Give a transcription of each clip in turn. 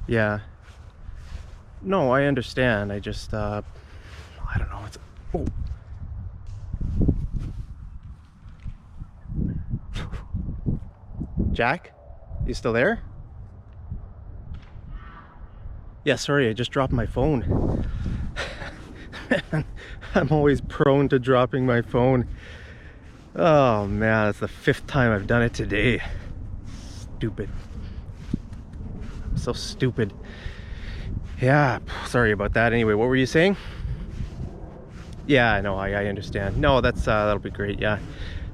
Yeah. No, I understand. I just, I don't know. It's, oh. Jack, you still there? Yeah, sorry, I just dropped my phone. Man, I'm always prone to dropping my phone. Oh man, it's the 5th time I've done it today. Stupid. So stupid. Yeah, sorry about that. Anyway, what were you saying? Yeah, I know, I understand. No, that'll be great, yeah.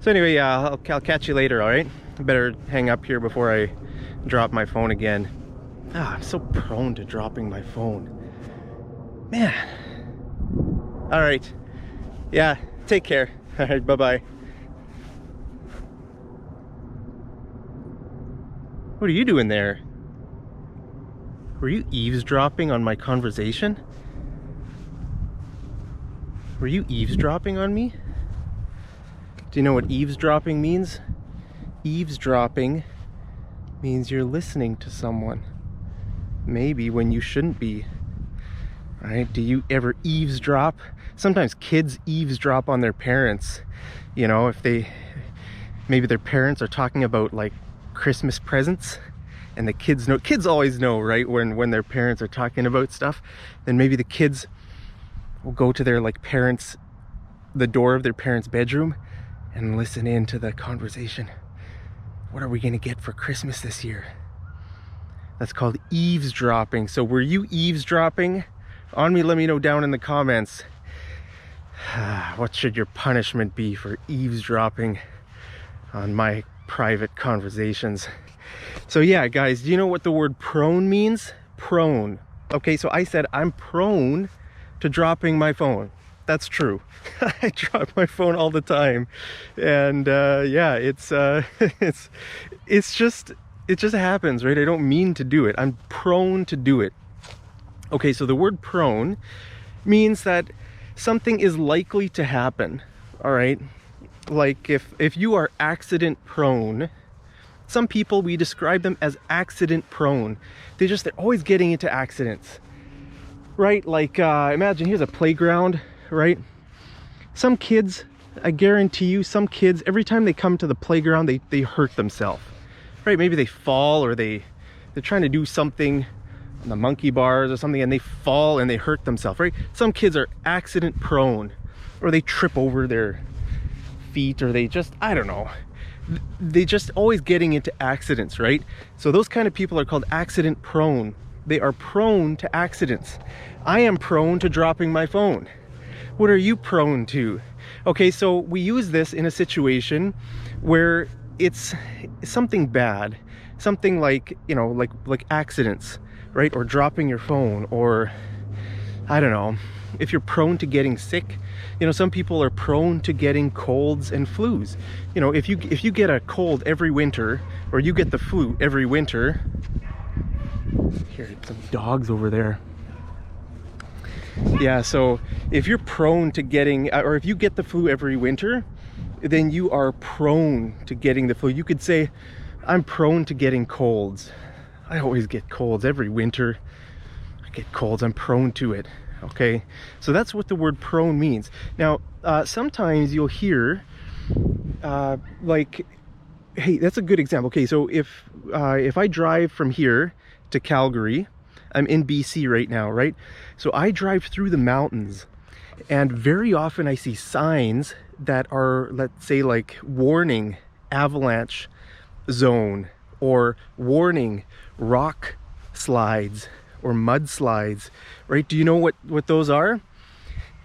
So anyway, yeah, I'll catch you later, all right? I better hang up here before I drop my phone again. I'm so prone to dropping my phone. Man. All right. Yeah, take care. All right, bye-bye. What are you doing there? Were you eavesdropping on my conversation? Were you eavesdropping on me? Do you know what eavesdropping means? Eavesdropping means you're listening to someone. Maybe when you shouldn't be. Right? Do you ever eavesdrop? Sometimes kids eavesdrop on their parents. You know, if maybe their parents are talking about like Christmas presents, and the kids know, kids always know, right, when their parents are talking about stuff. Then maybe the kids will go to their like parents, the door of their parents' bedroom, and listen in to the conversation. What are we gonna get for Christmas this year? That's called eavesdropping. So were you eavesdropping on me? Let me know down in the comments. What should your punishment be for eavesdropping on my private conversations? So yeah, guys, do you know what the word prone means? Prone. Okay, so I said I'm prone to dropping my phone. That's true. I drop my phone all the time, and yeah, it just happens, right? I don't mean to do it. I'm prone to do it. Okay, so the word prone means that something is likely to happen. All right, like if you are accident prone. Some people, we describe them as accident prone. They're always getting into accidents, right? Like imagine here's a playground, right? Some kids, I guarantee you, some kids, every time they come to the playground, they hurt themselves, right? Maybe they fall, or they're trying to do something on the monkey bars or something, and they fall and they hurt themselves, right? Some kids are accident prone, or they trip over their feet, or they just, I don't know, they just always getting into accidents, right? So those kind of people are called accident prone. They are prone to accidents. I am prone to dropping my phone. What are you prone to? Okay, so we use this in a situation where it's something bad, something like, you know, like accidents, right? Or dropping your phone, or I don't know, if you're prone to getting sick. You know, some people are prone to getting colds and flus. You know, if you get a cold every winter, or you get the flu every winter. Here, some dogs over there. Yeah, so if you're prone to getting, or if you get the flu every winter, then you are prone to getting the flu. You could say, I'm prone to getting colds. I always get colds every winter. I get colds, I'm prone to it. Okay, so that's what the word prone means. Now, sometimes you'll hear, like, hey, that's a good example. Okay, so if I drive from here to Calgary, I'm in BC right now, right? So I drive through the mountains, and very often I see signs that are, let's say, like warning avalanche zone, or warning rock slides, or mudslides, right? Do you know what those are?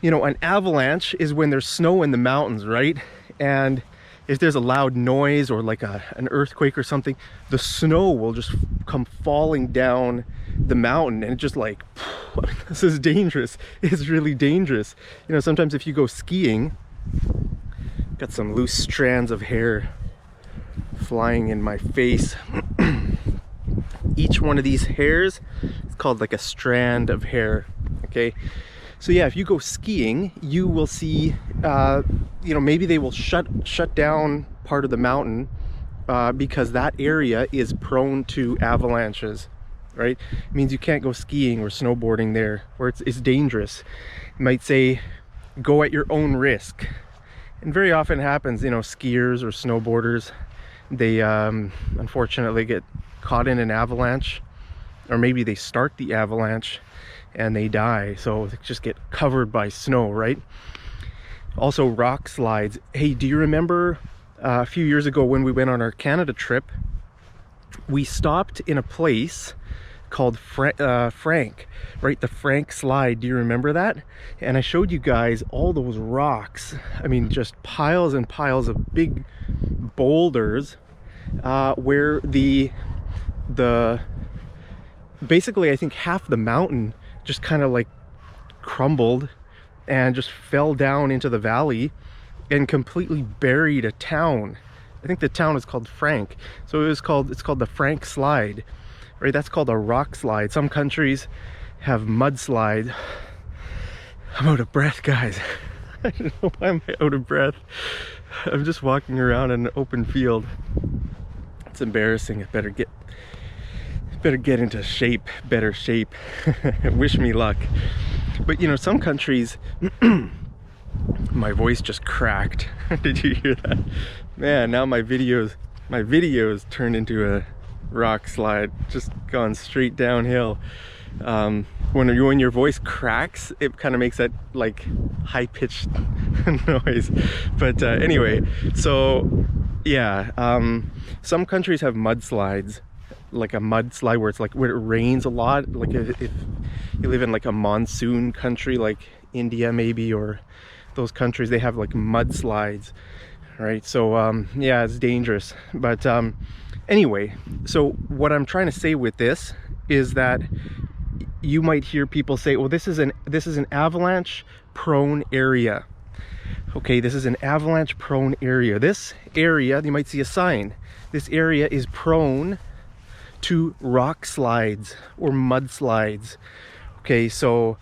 You know, an avalanche is when there's snow in the mountains, right? And if there's a loud noise, or like an earthquake or something, the snow will just come falling down the mountain, and it just like, this is dangerous. It's really dangerous. You know, sometimes if you go skiing, got some loose strands of hair flying in my face. Each one of these hairs is called like a strand of hair. Okay, so yeah, if you go skiing, you will see, you know, maybe they will shut down part of the mountain because that area is prone to avalanches. right? It means you can't go skiing or snowboarding there, or it's dangerous. It might say, go at your own risk. And very often happens, you know, skiers or snowboarders, they unfortunately get caught in an avalanche, or maybe they start the avalanche and they die, so they just get covered by snow, right? Also rock slides. Hey, do you remember a few years ago when we went on our Canada trip, we stopped in a place called Frank, right? The Frank slide. Do you remember that? And I showed you guys all those rocks. I mean, just piles and piles of big boulders, where the basically I think half the mountain just kind of like crumbled and just fell down into the valley and completely buried a town. I think the town is called Frank, so it's called the Frank slide, right? That's called a rock slide. Some countries have mudslide. I'm out of breath, guys. I don't know why I'm out of breath. I'm just walking around in an open field. It's embarrassing. I better get into shape, better shape. Wish me luck. But you know, some countries my voice just cracked. Did you hear that? Man, now my videos turned into a rock slide, just gone straight downhill. When your voice cracks, it kind of makes that like high-pitched noise. But anyway, so yeah, some countries have mudslides, like a mudslide where it's like where it rains a lot, like if you live in like a monsoon country like India maybe, or those countries, they have like mudslides, right? So yeah, it's dangerous. But anyway, so what I'm trying to say with this is that you might hear people say, well, this is an avalanche prone area. Okay, this is an avalanche prone area. This area, you might see a sign, this area is prone to rock slides or mudslides. Okay, so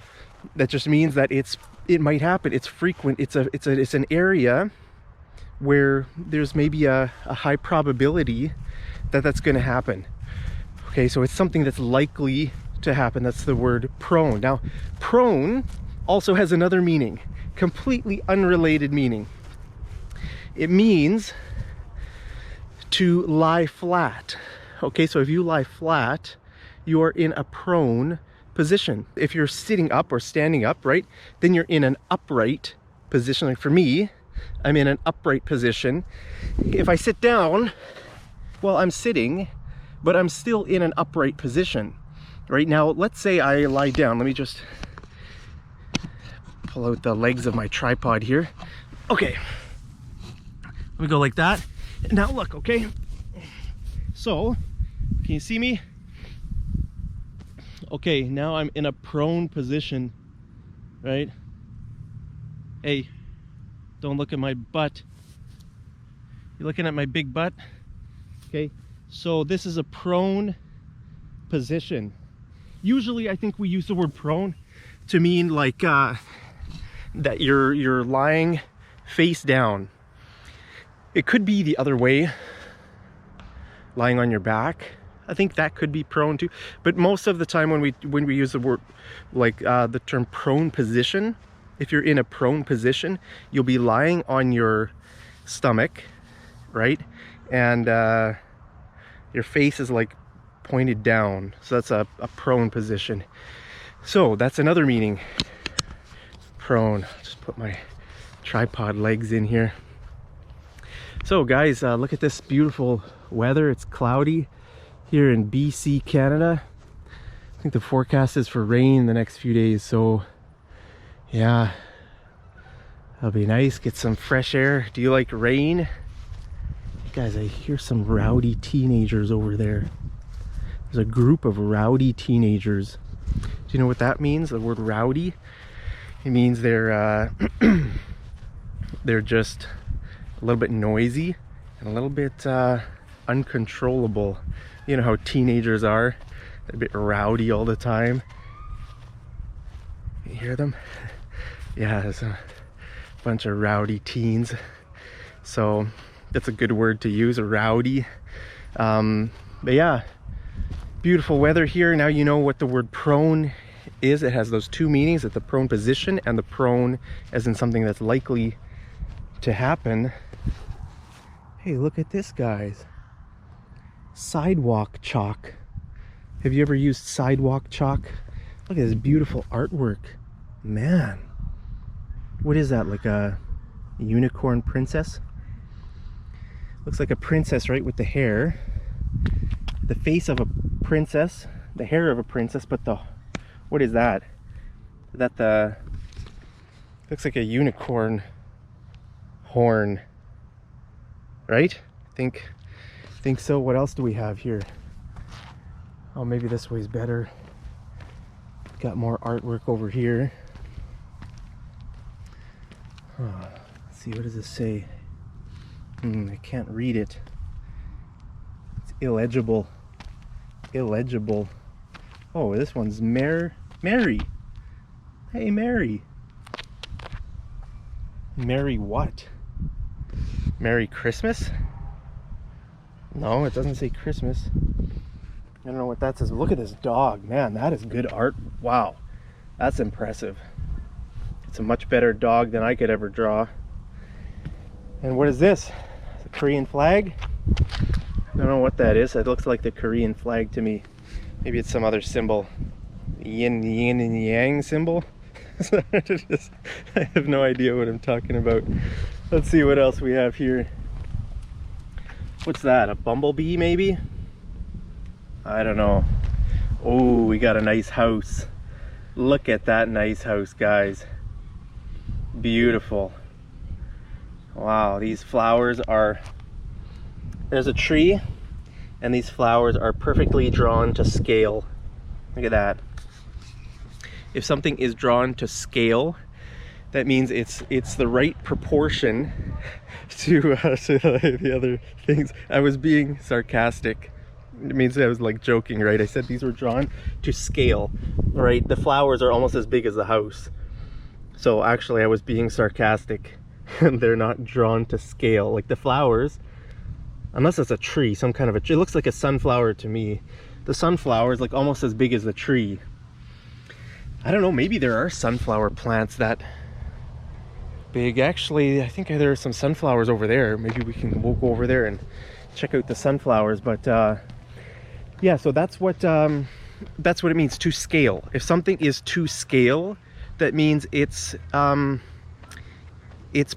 that just means that it might happen, it's frequent, it's an area where there's maybe a high probability that that's going to happen. Okay, so it's something that's likely to happen. That's the word prone. Now, prone also has another meaning, completely unrelated meaning. It means to lie flat. Okay, so if you lie flat, you are in a prone position. If you're sitting up or standing up, right, then you're in an upright position. Like for me, I'm in an upright position. If I sit down, well, I'm sitting, but I'm still in an upright position. Right now, let's say I lie down. Let me just pull out the legs of my tripod here. Okay, let me go like that. Now look, okay? So, can you see me? Okay, now I'm in a prone position, right? Hey, don't look at my butt. You're looking at my big butt? Okay, so this is a prone position. Usually I think we use the word prone to mean like that you're lying face down. It could be the other way, lying on your back. I think that could be prone too. But most of the time when we use the word like the term prone position, if you're in a prone position, you'll be lying on your stomach, right? And your face is like pointed down, so that's a prone position. So that's another meaning, prone. Just put my tripod legs in here. So guys, look at this beautiful weather. It's cloudy here in BC, Canada. I think the forecast is for rain the next few days, so yeah, that'll be nice. Get some fresh air. Do you like rain? Guys, I hear some rowdy teenagers over there. There's a group of rowdy teenagers. Do you know what that means? The word rowdy? It means they're they're just a little bit noisy and a little bit uncontrollable. You know how teenagers are? They're a bit rowdy all the time. You hear them? Yeah, there's a bunch of rowdy teens. So that's a good word to use, a rowdy. But yeah, Beautiful weather here. Now you know what the word prone is. It has those two meanings, at the prone position and the prone as in something that's likely to happen. Hey, look at this, guys. Sidewalk chalk. Have you ever used sidewalk chalk? Look at this beautiful artwork. Man, what is that, like a unicorn princess? Looks like a princess, right, with the hair. The face of a princess, the hair of a princess, but the, what is that? Is that the, looks like a unicorn horn, right? Think so. What else do we have here? Oh, maybe this way's better. Got more artwork over here. Oh, let's see, what does this say? I can't read it. It's illegible. Illegible. Oh, this one's Mary. Hey, Mary. Merry what? Merry Christmas? No, it doesn't say Christmas. I don't know what that says. Look at this dog. Man, that is good art. Wow, that's impressive. It's a much better dog than I could ever draw. And what is this? The Korean flag? I don't know what that is. It looks like the Korean flag to me. Maybe it's some other symbol. Yin and yang symbol? I have no idea what I'm talking about. Let's see what else we have here. What's that? A bumblebee maybe? I don't know. Oh, we got a nice house. Look at that nice house, guys. Beautiful. Wow, these flowers are, there's a tree and these flowers are perfectly drawn to scale. Look at that. If something is drawn to scale, that means it's the right proportion to the other things. I was being sarcastic. It means I was like joking, right? I said these were drawn to scale, right? The flowers are almost as big as the house. So actually I was being sarcastic. And they're not drawn to scale. Like the flowers, unless it's a tree, some kind of a tree. It looks like a sunflower to me. The sunflower is like almost as big as the tree. I don't know, maybe there are sunflower plants that big. Actually, I think there are some sunflowers over there. Maybe we'll go over there and check out the sunflowers. But yeah, so that's what it means, to scale. If something is to scale, that means it's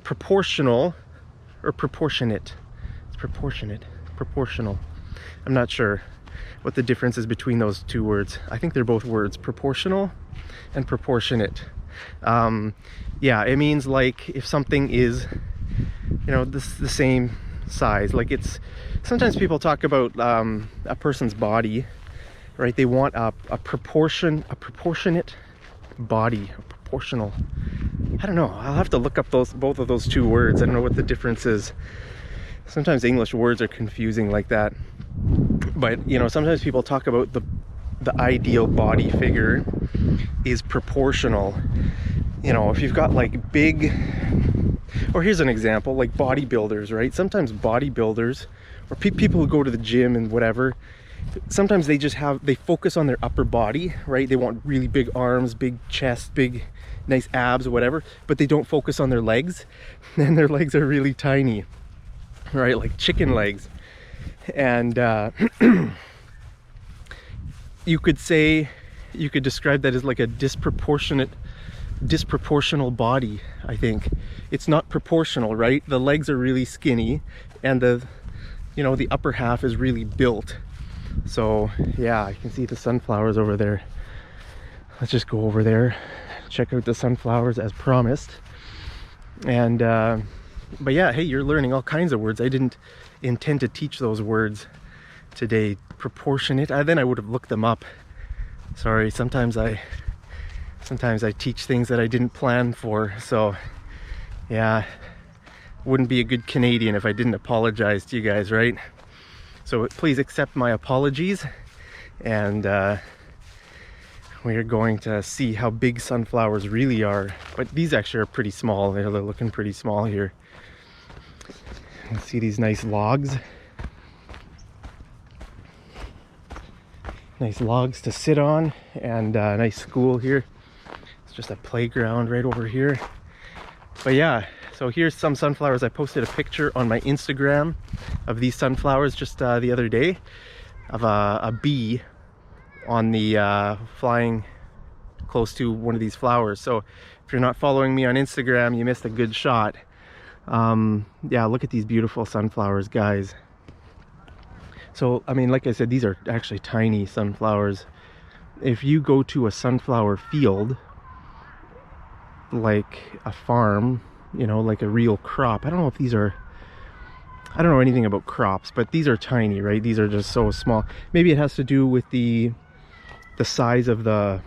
proportional or proportionate. It's proportional. I'm not sure what the difference is between those two words. I think they're both words, proportional and proportionate. Yeah, it means like if something is, you know, the same size. Like it's, sometimes people talk about a person's body, right? They want a proportionate body, a proportional. I don't know. I'll have to look up both of those two words. I don't know what the difference is. Sometimes English words are confusing like that. But you know, sometimes people talk about the ideal body figure is proportional. You know, if you've got like big, or here's an example, like bodybuilders, right? Sometimes bodybuilders or people who go to the gym and whatever, sometimes they focus on their upper body, right? They want really big arms, big chest, big nice abs or whatever, but they don't focus on their legs, and their legs are really tiny, right? Like chicken legs. And you could describe that as like a disproportional body. I think it's not proportional, right? The legs are really skinny and the upper half is really built. So yeah, I can see the sunflowers over there. Let's just go over there, check out the sunflowers as promised. And but yeah, hey, you're learning all kinds of words. I didn't intend to teach those words today. Proportionate, then I would have looked them up. Sorry, sometimes I teach things that I didn't plan for. So yeah, wouldn't be a good Canadian if I didn't apologize to you guys, right? So please accept my apologies, and we are going to see how big sunflowers really are. But these actually are pretty small. They're looking pretty small here. You see these nice logs. Nice logs to sit on, and a nice school here. It's just a playground right over here. But yeah, so here's some sunflowers. I posted a picture on my Instagram of these sunflowers just the other day of a bee on the flying close to one of these flowers. So if you're not following me on Instagram, you missed a good shot. Yeah, look at these beautiful sunflowers, guys. So, I mean, like I said, these are actually tiny sunflowers. If you go to a sunflower field, like a farm, you know, like a real crop. I don't know if these are, I don't know anything about crops, but these are tiny, right? These are just so small. Maybe it has to do with the size of the,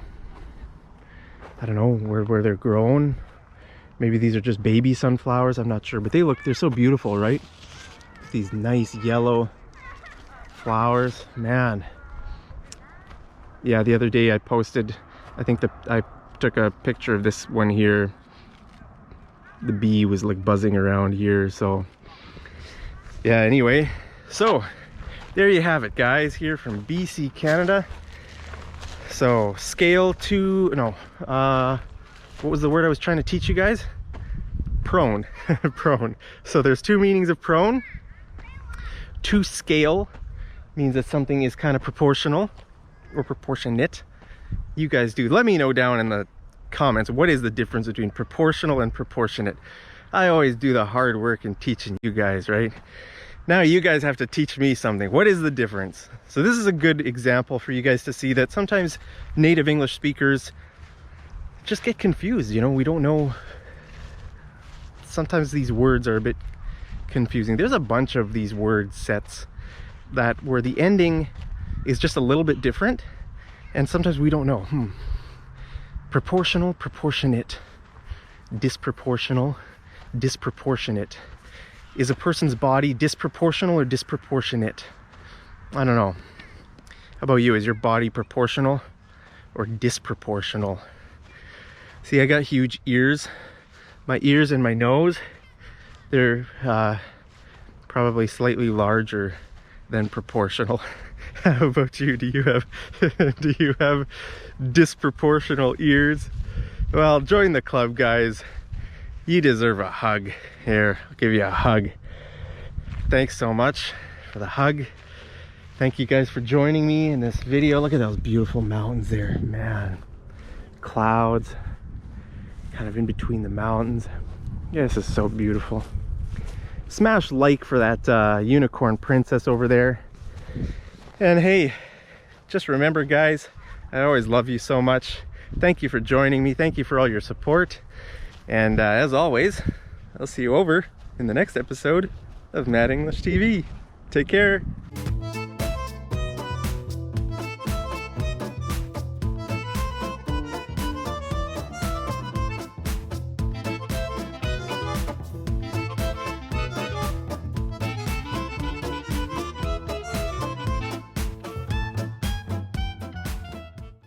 I don't know, where they're grown. Maybe these are just baby sunflowers, I'm not sure. But they're so beautiful, right? These nice yellow flowers, man. Yeah, the other day I posted, I think I took a picture of this one here. The bee was like buzzing around here. So yeah, anyway, so there you have it, guys, here from BC, Canada. So scale to, no, what was the word I was trying to teach you guys? Prone. Prone. So there's two meanings of prone. To scale means that something is kind of proportional or proportionate. You guys do. Let me know down in the comments, what is the difference between proportional and proportionate? I always do the hard work in teaching you guys, right? Now you guys have to teach me something. What is the difference? So this is a good example for you guys to see that sometimes native English speakers just get confused. You know, we don't know. Sometimes these words are a bit confusing. There's a bunch of these word sets that where the ending is just a little bit different, and sometimes we don't know. Proportional, proportionate, disproportional, disproportionate. Is a person's body disproportional or disproportionate? I don't know. How about you? Is your body proportional or disproportional? See, I got huge ears. My ears and my nose, they're probably slightly larger than proportional. How about you? Do you have do you have disproportional ears? Well, join the club, guys. You deserve a hug. Here, I'll give you a hug. Thanks so much for the hug. Thank you guys for joining me in this video. Look at those beautiful mountains there, man. Clouds kind of in between the mountains. Yeah, this is so beautiful. Smash like for that unicorn princess over there. And hey, just remember, guys, I always love you so much. Thank you for joining me. Thank you for all your support. And as always, I'll see you over in the next episode of Mad English TV. Take care.